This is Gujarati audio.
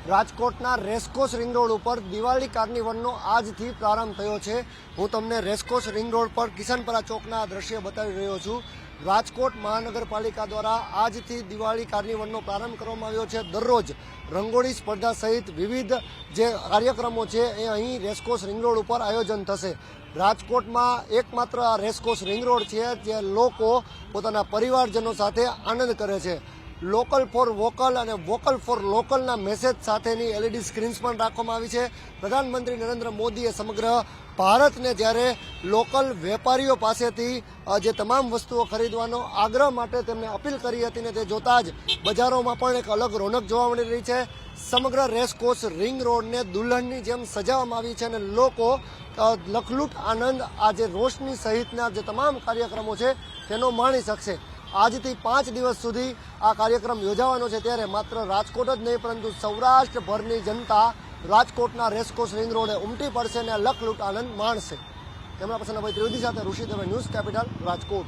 રાજકોટના રેસકોર્સ રિંગ રોડ ઉપર દિવાળી કાર્નિવલનો આજથી પ્રારંભ થયો છે। હું તમને રેસકોર્સ રિંગ રોડ પર કિશનપરા ચોકના દ્રશ્ય બતાવી રહ્યો છું। રાજકોટ મહાનગરપાલિકા દ્વારા આજથી દિવાળી કાર્નિવલનો પ્રારંભ કરવામાં આવ્યો છે। દરરોજ રંગોળી સ્પર્ધા સહિત વિવિધ જે કાર્યક્રમો છે એ અહીં રેસકોર્સ રિંગ રોડ ઉપર આયોજન થશે। રાજકોટમાં એકમાત્ર આ રેસકોર્સ રિંગ રોડ છે જે લોકો પોતાના પરિવારજનો સાથે આનંદ કરે છે। લોકલ ફોર વોકલ અને વોકલ ફોર લોકલના મેસેજ સાથેની એલઈડી સ્ક્રીન્સ પણ રાખવામાં આવી છે। પ્રધાનમંત્રી નરેન્દ્ર મોદીએ સમગ્ર ભારતને જ્યારે લોકલ વેપારીઓ પાસેથી જે તમામ વસ્તુઓ ખરીદવાનો આગ્રહ માટે તેમને અપીલ કરી હતી ને તે જોતા જ બજારોમાં પણ એક અલગ રોનક જોવા મળી રહી છે। સમગ્ર રેસકોર્સ રિંગ રોડને દુલ્હનની જેમ સજાવવામાં આવી છે અને લોકો લખલૂટ આનંદ આ જે રોશની સહિતના જે તમામ કાર્યક્રમો છે તેનો માણી શકશે। આજથી 5 દિવસ સુધી આ કાર્યક્રમ યોજાવાનો છે, ત્યારે માત્ર રાજકોટ જ નહીં પરંતુ સૌરાષ્ટ્રભરની જનતા રાજકોટના રેસકોર્સ રિંગ રોડે ઉમટી પડશે અને લખલૂટ આનંદ માણશે। કેમેરા પર્સન અભય ત્રિવેદી સાથે ઋષિ દવે, ન્યૂઝ કેપિટલ, રાજકોટ।